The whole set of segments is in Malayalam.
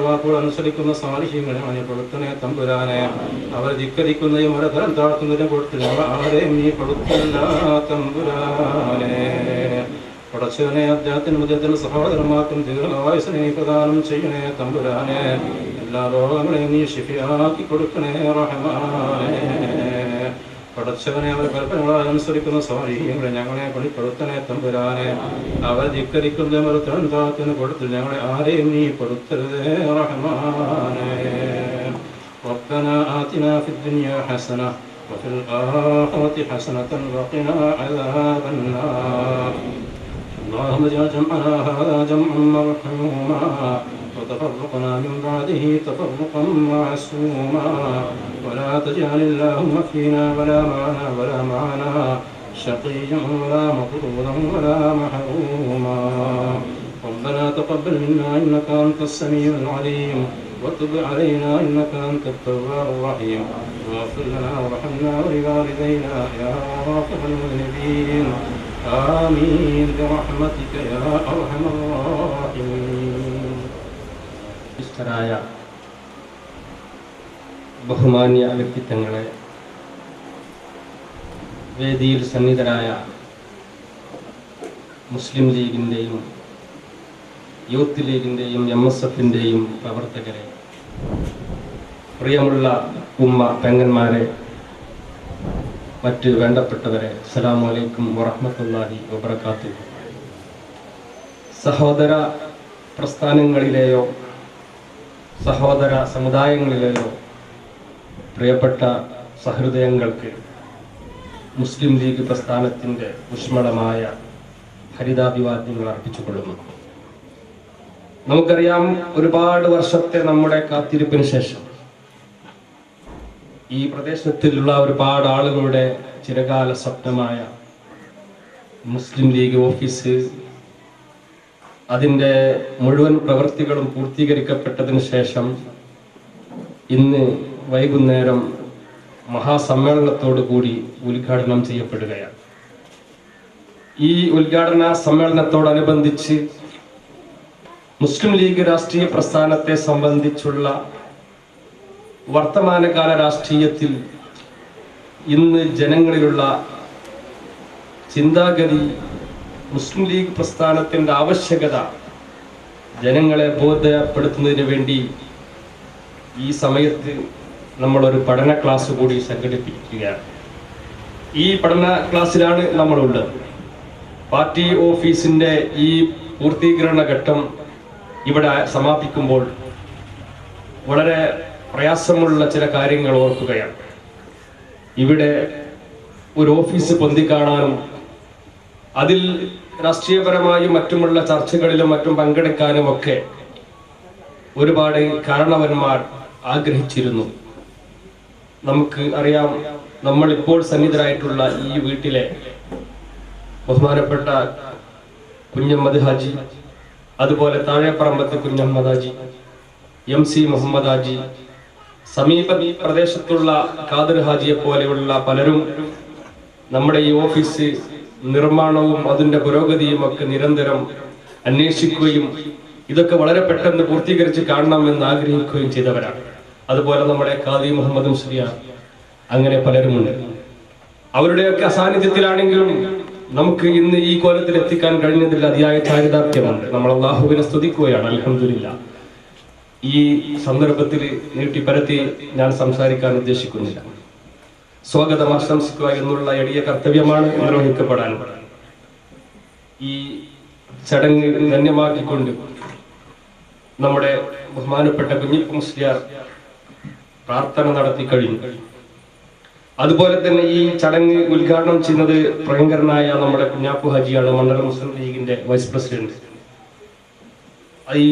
വാക്കുകൾ അനുസരിക്കുന്ന സാലിഹ്യങ്ങളെ കൊടുത്തനെ തമ്പുരാനെ. അവർ ധിക്കരിക്കുന്നതും അവരെ തരം താഴ്ത്തുന്നതിനും കൊടുത്തു ഞങ്ങൾ ആരെയും നീ കൊടുത്തില്ല തമ്പുരാനെ. പടച്ചവനെ അദ്ദേഹത്തിന് മധ്യത്തിൽ സഹോദരന്മാർക്കും ദീർഘായുസിനെ പ്രദാനം ചെയ്യണേ തമ്പുരാനെ. എല്ലാ രോഗങ്ങളെയും നീ ശിഫിയാക്കി കൊടുക്കണേ റഹ്മാനെ. പടച്ചവനെ അവർ കൽപ്പനകളാൽ അനുസരിക്കുന്ന സാഹചര്യങ്ങളെ ഞങ്ങളെ പണിപ്പെടുത്തണേ തമ്പുരാനെ. അവർ ധിക്കരിക്കുന്നതും അവർ തരം താഴ്ത്തുന്ന കൊടുത്തു ഞങ്ങളെ ആരെയും നീ കൊടുത്തരുതേ റഹ്മാനെ. ربنا آتنا في الدنيا حسنة وفي الآخرة حسنة وقنا عذاب النار. اللهم اجعل جمعنا هذا جمعا مرحوما وتفرقنا من بعده تفرقا معصوما ولا تجعل اللهم فينا ولا معنا شقيا ولا مطرودا ولا محروما. ربنا تقبل منا إنك أنت السميع العليم وتب علينا إنك أنت التواب الرحيم واغفر لنا وارحمنا ولوالدينا يا غافر المذنبين آمين برحمتك يا أرحم الراحمين. ബഹുമാന്യ വ്യക്തിത്വങ്ങളെ, വേദിയിൽ സന്നിധരായ മുസ്ലിം ലീഗിൻ്റെയും യൂത്ത് ലീഗിൻ്റെയും MSFൻ്റെയും പ്രവർത്തകരെ, പ്രിയമുള്ള ഉമ്മ പെങ്ങന്മാരെ, മറ്റ് വേണ്ടപ്പെട്ടവരെ, അസ്സലാമു അലൈക്കും വറഹ്മത്തുള്ളാഹി വബറകാതുഹു. സഹോദര പ്രസ്ഥാനങ്ങളിലെയോ സഹോദര സമുദായങ്ങളിലെയോ പ്രിയപ്പെട്ട സഹൃദയങ്ങൾക്ക് മുസ്ലിം ലീഗ് പ്രസ്ഥാനത്തിൻ്റെ ഊഷ്മളമായ ഹരിതാഭിവാദ്യങ്ങൾ അർപ്പിച്ചുകൊള്ളുന്നു. നമുക്കറിയാം, ഒരുപാട് വർഷത്തെ നമ്മുടെ കാത്തിരിപ്പിന് ശേഷം ഈ പ്രദേശത്തിലുള്ള ഒരുപാട് ആളുകളുടെ ചിരകാല സ്വപ്നമായ മുസ്ലിം ലീഗ് ഓഫീസ് അതിൻ്റെ മുഴുവൻ പ്രവൃത്തികളും പൂർത്തീകരിക്കപ്പെട്ടതിന് ശേഷം ഇന്ന് വൈകുന്നേരം മഹാസമ്മേളനത്തോടു കൂടി ഉദ്ഘാടനം ചെയ്യപ്പെടുകയാണ്. ഈ ഉദ്ഘാടന സമ്മേളനത്തോടനുബന്ധിച്ച് മുസ്ലിം ലീഗ് രാഷ്ട്രീയ പ്രസ്ഥാനത്തെ സംബന്ധിച്ചുള്ള വർത്തമാനകാല രാഷ്ട്രീയത്തിൽ ഇന്ന് ജനങ്ങളിലുള്ള ചിന്താഗതി, മുസ്ലിം ലീഗ് പ്രസ്ഥാനത്തിൻ്റെ ആവശ്യകത ജനങ്ങളെ ബോധ്യപ്പെടുത്തുന്നതിന് വേണ്ടി ഈ സമയത്ത് നമ്മളൊരു പഠന ക്ലാസ് കൂടി സംഘടിപ്പിക്കുകയാണ്. ഈ പഠന ക്ലാസ്സിലാണ് നമ്മളുള്ളത്. പാർട്ടി ഓഫീസിൻ്റെ ഈ പൂർത്തീകരണ ഘട്ടം ഇവിടെ സമാപിക്കുമ്പോൾ വളരെ പ്രയാസമുള്ള ചില കാര്യങ്ങൾ ഓർക്കുകയാണ്. ഇവിടെ ഒരു ഓഫീസ് പൊന്തിക്കാണാനും അതിൽ രാഷ്ട്രീയപരമായും മറ്റുമുള്ള ചർച്ചകളിലും മറ്റും പങ്കെടുക്കാനും ഒക്കെ ഒരുപാട് കാരണവന്മാർ ആഗ്രഹിച്ചിരുന്നു. നമുക്ക് അറിയാം, നമ്മൾ ഇപ്പോൾ സന്നിധരായിട്ടുള്ള ഈ വീട്ടിലെ ബഹുമാനപ്പെട്ട കുഞ്ഞമ്മദ് ഹാജി, അതുപോലെ താഴെപ്പറമ്പത്ത് കുഞ്ഞമ്മദ് ഹാജി, MC മുഹമ്മദ് ഹാജി, സമീപ പ്രദേശത്തുള്ള ഖാദർ ഹാജിയെ പോലെയുള്ള പലരും നമ്മുടെ ഈ ഓഫീസ് നിർമ്മാണവും അതിൻ്റെ പുരോഗതിയും ഒക്കെ നിരന്തരം അന്വേഷിക്കുകയും ഇതൊക്കെ വളരെ പെട്ടെന്ന് പൂർത്തീകരിച്ച് കാണണമെന്ന് ആഗ്രഹിക്കുകയും ചെയ്തവരാണ്. അതുപോലെ നമ്മുടെ ഖാദി മുഹമ്മദ് മുസ്ലിയാർ, അങ്ങനെ പലരുമുണ്ട്. അവരുടെയൊക്കെ അസാന്നിധ്യത്തിലാണെങ്കിലും നമുക്ക് ഇന്ന് ഈ കോലത്തിൽ എത്തിക്കാൻ കഴിഞ്ഞതിൽ അതിയായ ചാരിതാർത്ഥ്യമുണ്ട്. നമ്മൾ അല്ലാഹുവിനെ സ്തുതിക്കുകയാണ്. അൽഹംദുലില്ലാ. ഈ സന്ദർഭത്തിൽ നീട്ടിപ്പരത്തി ഞാൻ സംസാരിക്കാൻ ഉദ്ദേശിക്കുന്നില്ല. സ്വാഗതം ആശംസിക്കുക എന്നുള്ള എളിയ കർത്തവ്യമാണ് നിർവഹിക്കപ്പെടാൻ. ഈ ചടങ്ങ് ധന്യമാക്കിക്കൊണ്ട് നമ്മുടെ ബഹുമാനപ്പെട്ട കുഞ്ഞിപ്പ മുസ്ലിയാർ പ്രാർത്ഥന നടത്തി കഴിഞ്ഞു. അതുപോലെ തന്നെ ഈ ചടങ്ങ് ഉദ്ഘാടനം ചെയ്യുന്നത് പ്രിയങ്കരനായ നമ്മുടെ കുഞ്ഞാപ്പു ഹാജിയാണ്, മണ്ഡലം മുസ്ലിം ലീഗിന്റെ വൈസ് പ്രസിഡന്റ്. ഈ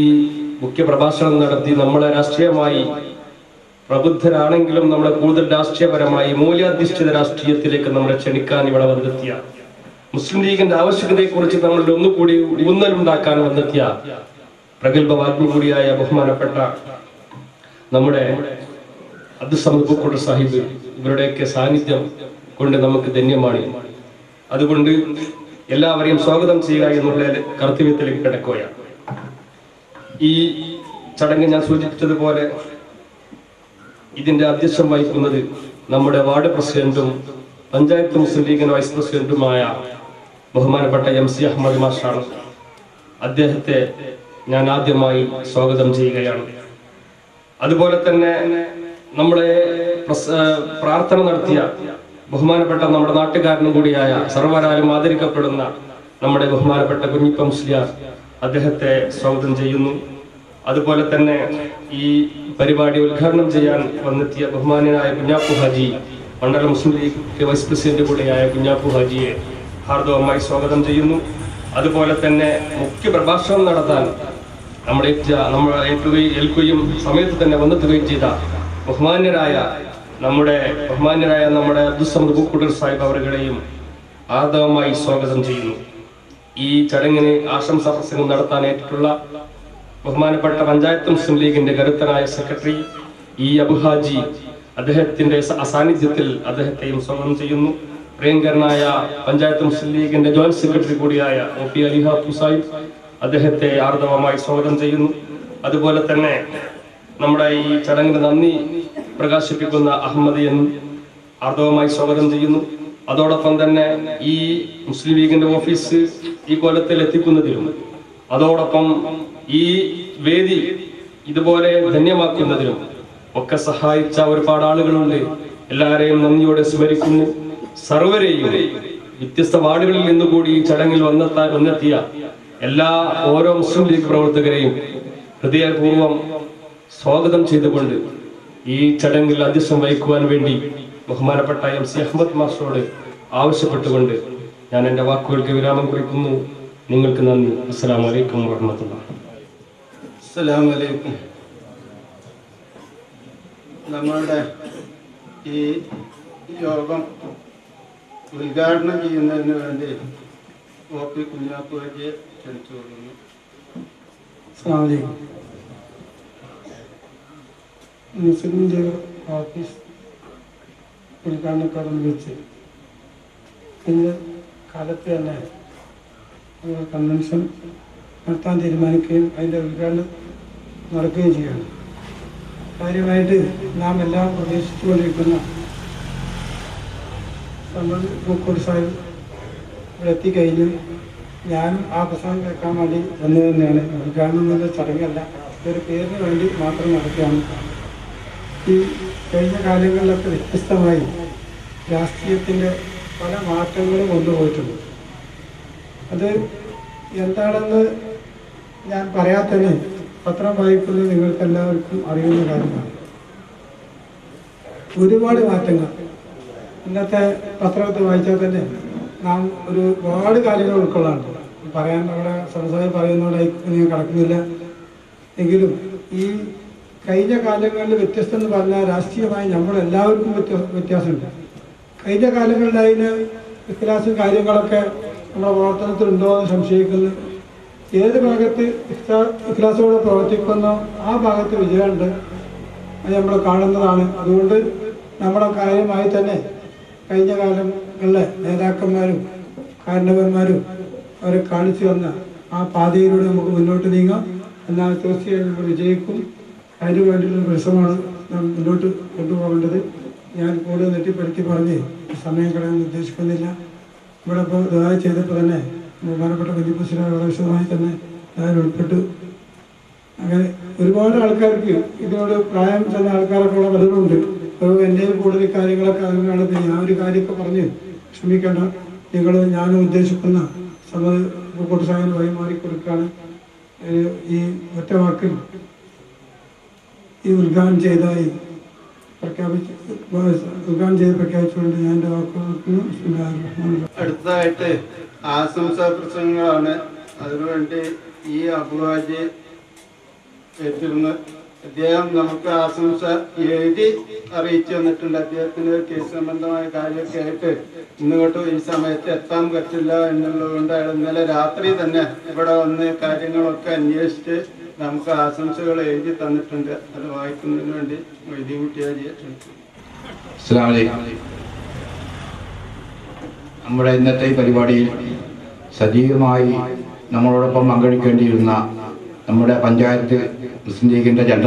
മുഖ്യ പ്രഭാഷണം നടത്തി നമ്മളെ രാഷ്ട്രീയമായി പ്രബുദ്ധരാണെങ്കിലും നമ്മളെ കൂടുതൽ രാഷ്ട്രീയപരമായി മൂല്യാധിഷ്ഠിത രാഷ്ട്രീയത്തിലേക്ക് നമ്മളെ ക്ഷണിക്കാൻ ഇവിടെ വന്നെത്തിയ, മുസ്ലിം ലീഗിന്റെ ആവശ്യകതയെക്കുറിച്ച് നമ്മളുടെ ഒന്നുകൂടി ഊന്നലുണ്ടാക്കാൻ വന്നെത്തിയ പ്രഗത്ഭ വാഗ്മി കൂടിയായ ബഹുമാനപ്പെട്ട നമ്മുടെ അബ്ദുൽ സാഹിബ്, ഇവരുടെയൊക്കെ സാന്നിധ്യം കൊണ്ട് നമുക്ക് ധന്യമാണ്. അതുകൊണ്ട് എല്ലാവരെയും സ്വാഗതം ചെയ്യുക എന്നുള്ള കർത്തവ്യത്തിലേക്ക് കിടക്കുകയാണ്. ഈ ചടങ്ങ് ഞാൻ സൂചിപ്പിച്ചതുപോലെ ഇതിന്റെ അധ്യക്ഷം വഹിക്കുന്നത് നമ്മുടെ വാർഡ് പ്രസിഡന്റും പഞ്ചായത്ത് മുസ്ലിം ലീഗിന്റെ വൈസ് പ്രസിഡന്റുമായ ബഹുമാനപ്പെട്ട MC അഹമ്മദ് മാഷാണ്. അദ്ദേഹത്തെ ഞാൻ ആദ്യമായി സ്വാഗതം ചെയ്യുകയാണ്. അതുപോലെ തന്നെ നമ്മളെ പ്രാർത്ഥന നടത്തിയ ബഹുമാനപ്പെട്ട നമ്മുടെ നാട്ടുകാരനും കൂടിയായ സർവ്വരാലും ആദരിക്കപ്പെടുന്ന നമ്മുടെ ബഹുമാനപ്പെട്ട കുഞ്ഞിപ്പ മുസ്ലിയാർ, അദ്ദേഹത്തെ സ്വാഗതം ചെയ്യുന്നു. അതുപോലെ തന്നെ ഈ പരിപാടി ഉദ്ഘാടനം ചെയ്യാൻ വന്നെത്തിയ ബഹുമാനായ കുഞ്ഞാപ്പു ഹാജി, മണ്ഡല മുസ്ലിം ലീഗ് വൈസ് പ്രസിഡന്റ് കൂടിയായ കുഞ്ഞാപ്പു ഹാജിയെ ഹാർദവമായി സ്വാഗതം ചെയ്യുന്നു. അതുപോലെ തന്നെ മുഖ്യ പ്രഭാഷണം നടത്താൻ നമ്മൾ ഏൽക്കുകയും സമയത്ത് തന്നെ വന്നെത്തുകയും ചെയ്ത ബഹുമാന്യരായ നമ്മുടെ അബ്ദുസ്സമദ് പൂക്കുടർ സാഹിബ് അവരുടെയും ആർദവമായി സ്വാഗതം ചെയ്യുന്നു. ഈ ചടങ്ങിന് ആശംസാ പ്രസംഗം നടത്താനായിട്ടുള്ള ബഹുമാനപ്പെട്ട പഞ്ചായത്ത് മുസ്ലിം ലീഗിന്റെ കരുത്തനായ സെക്രട്ടറി അബു ഹാജി, അദ്ദേഹത്തിന്റെ അസാന്നിധ്യത്തിൽ അദ്ദേഹത്തെയും സ്വാഗതം ചെയ്യുന്നു. പ്രിയങ്കരനായ പഞ്ചായത്ത് മുസ്ലിം ലീഗിന്റെ ജോയിന്റ് സെക്രട്ടറി കൂടിയായ OP അലിഹാപ്പു സാഹിബ്, അദ്ദേഹത്തെ ആർദവമായി സ്വാഗതം ചെയ്യുന്നു. അതുപോലെ തന്നെ നമ്മുടെ ഈ ചടങ്ങിന് നന്ദി പ്രകാശിപ്പിക്കുന്ന അഹമ്മദിയൻ ആർദവമായി സ്വാഗതം ചെയ്യുന്നു. അതോടൊപ്പം തന്നെ ഈ മുസ്ലിം ലീഗിന്റെ ഓഫീസ് ഈ കൊല്ലത്തിൽ എത്തിക്കുന്നതിലും അതോടൊപ്പം ഈ വേദി ഇതുപോലെ ധന്യമാക്കുന്നതിലും ഒക്കെ സഹായിച്ച ഒരുപാട് ആളുകളുണ്ട്. എല്ലാവരെയും നന്ദിയോടെ സ്മരിക്കുന്നു. സർവരെയും വ്യത്യസ്ത വാർഡുകളിൽ നിന്നുകൂടി ഈ ചടങ്ങിൽ വന്നെത്തിയ ഓരോ മുസ്ലിം ലീഗ് പ്രവർത്തകരെയും ഹൃദയപൂർവ്വം സ്വാഗതം ചെയ്തുകൊണ്ട് ഈ ചടങ്ങിൽ അധ്യക്ഷം വഹിക്കുവാൻ വേണ്ടി ബഹുമാനപ്പെട്ട MC അഹമ്മദ് മാസ്റ്ററോട് ആവശ്യപ്പെട്ടുകൊണ്ട് ഞാൻ എൻ്റെ വാക്കുകൾക്ക് വിരാമം കുറിക്കുന്നു. നിങ്ങൾക്ക് നന്ദി. അസ്സലാമു അലൈക്കും വറഹ്മത്തുള്ളാഹി. അസ്സലാമു അലൈക്കും. നമ്മളുടെ ഈ യോഗം ഉദ്ഘാടനം ചെയ്യുന്നതിന് വേണ്ടി OP കുഞ്ഞാപ്പു ഹാജിയെ ക്ഷണിച്ചു കൊള്ളുന്നു. അസ്സലാമു അലൈക്കും. മുസ്ലിം ലീഗ് ഓഫീസ് ഉദ്ഘാടനത്തോടൊപ്പം വെച്ച് ഇന്ന് കാലത്ത് തന്നെ കൺവെൻഷൻ നടത്താൻ തീരുമാനിക്കുകയും അതിൻ്റെ ഉദ്ഘാടനം നടക്കുകയും ചെയ്യുകയാണ്. കാര്യമായിട്ട് നാം എല്ലാം പ്രതീക്ഷിച്ചുകൊണ്ടിരിക്കുന്ന പൂക്കോട് സാഹിബ് ഇവിടെ എത്തിക്കഴിഞ്ഞ് ഞാനും ആ പ്രസംഗം കേൾക്കാൻ വേണ്ടി വന്നു തന്നെയാണ്. ഉദ്ഘാടനം എന്നുള്ള ചടങ്ങല്ല, ഇതൊരു പേരിന് വേണ്ടി മാത്രം നടക്കുകയാണ്. ഈ കഴിഞ്ഞ കാലങ്ങളിലൊക്കെ വ്യത്യസ്തമായി രാഷ്ട്രീയത്തിൻ്റെ പല മാറ്റങ്ങളും കൊണ്ടുപോയിട്ടുണ്ട്. അത് എന്താണെന്ന് ഞാൻ പറയാത്തന്നെ പത്രം വായിക്കുന്നത് നിങ്ങൾക്ക് എല്ലാവർക്കും അറിയുന്ന കാര്യമാണ്. ഒരുപാട് മാറ്റങ്ങൾ ഇന്നത്തെ പത്രത്തിൽ വായിച്ചാൽ തന്നെ നാം ഒരുപാട് കാര്യങ്ങൾ ഉൾക്കൊള്ളാറുണ്ട്. പറയാൻ അവിടെ സംസാരം പറയുന്നതോടെ ഞാൻ കടക്കുന്നില്ല. എങ്കിലും ഈ കഴിഞ്ഞ കാലങ്ങളിൽ വ്യത്യസ്തം എന്ന് പറഞ്ഞാൽ രാഷ്ട്രീയമായി നമ്മളെല്ലാവർക്കും വ്യത്യാസമുണ്ട്. കഴിഞ്ഞ കാലങ്ങളിൽ അതിന് ഇഖ്ലാസും കാര്യങ്ങളൊക്കെ നമ്മുടെ പ്രവർത്തനത്തിലുണ്ടോ എന്ന് സംശയിക്കുന്നു. ഏത് ഭാഗത്ത് ഇഖ്ലാസോടെ പ്രവർത്തിക്കുന്നോ ആ ഭാഗത്ത് വിജയമുണ്ട്, അത് നമ്മൾ കാണുന്നതാണ്. അതുകൊണ്ട് നമ്മുടെ കാര്യമായി തന്നെ കഴിഞ്ഞ കാലങ്ങളിലെ നേതാക്കന്മാരും കാരണവന്മാരും അവരെ കാണിച്ചു തന്ന ആ പാതയിലൂടെ നമുക്ക് മുന്നോട്ട് നീങ്ങാം. എന്നാൽ തീർച്ചയായും നമ്മൾ വിജയിക്കും. അതിന് വേണ്ടിയിട്ടുള്ള പരിശ്രമമാണ് നാം മുന്നോട്ട് കൊണ്ടുപോകേണ്ടത്. ഞാൻ കൂടുതൽ നെറ്റിപ്പെടുത്തി പറഞ്ഞ് സമയം കളയാൻ ഉദ്ദേശിക്കുന്നില്ല. ഇവിടെ ഇപ്പോൾ ദുആ ചെയ്തപ്പോൾ തന്നെ ബഹുമാനപ്പെട്ട കുഞ്ഞിപ്പുസ്ലിയാർ വളരെ വിശദമായി തന്നെ ഞാൻ ഉൾപ്പെട്ടു. അങ്ങനെ ഒരുപാട് ആൾക്കാർക്ക് ഇതിനോട് പ്രായം ചെന്ന ആൾക്കാരൊക്കെ ഇവിടെ പലരുണ്ട്. എൻ്റെയും കൂടുതൽ കാര്യങ്ങളൊക്കെ അതിനാണ്. ഞാൻ ഒരു കാര്യമൊക്കെ പറഞ്ഞ് ക്ഷമിക്കേണ്ട. നിങ്ങൾ ഞാനും ഉദ്ദേശിക്കുന്ന പൂക്കോട്ട് സാഹിബിന് വഴിമാറി കൊടുക്കുകയാണ്. ഈ ഒറ്റ വാക്കിൽ ഈ ഉദ്ഘാടനം ചെയ്ത് പ്രഖ്യാപിച്ചുകൊണ്ട് ഞാൻ എൻ്റെ വാക്കുകൾ. അടുത്തതായിട്ട് ആശംസാ പ്രസംഗങ്ങളാണ്. അതിനുവേണ്ടി അബു ഹാജി ഏറ്റിരുന്നു. അദ്ദേഹം നമുക്ക് ആശംസ എഴുതി അറിയിച്ചു തന്നിട്ടുണ്ട്. അദ്ദേഹത്തിന് കേസ് സംബന്ധമായ കാര്യമൊക്കെ ആയിട്ട് ഇങ്ങോട്ട് ഈ സമയത്ത് എത്താൻ പറ്റില്ല എന്നുള്ളതുകൊണ്ട് അയാൾ ഇന്നലെ രാത്രി തന്നെ ഇവിടെ വന്ന് കാര്യങ്ങളൊക്കെ അന്വേഷിച്ച് നമുക്ക് ആശംസകൾ എഴുതി തന്നിട്ടുണ്ട്. അത് വായിക്കുന്നതിന് വേണ്ടി മൊയ്തീൻകുട്ടിയാജിയെ ക്ഷണിച്ചു. അസ്സലാമു അലൈക്കും. നമ്മുടെ ഇന്നത്തെ പരിപാടിയിൽ സജീവമായി നമ്മളോടൊപ്പം പങ്കെടുക്കേണ്ടിയിരുന്ന നമ്മുടെ പഞ്ചായത്ത് മുസ്ലിം ലീഗിൻ്റെ ജനറൽ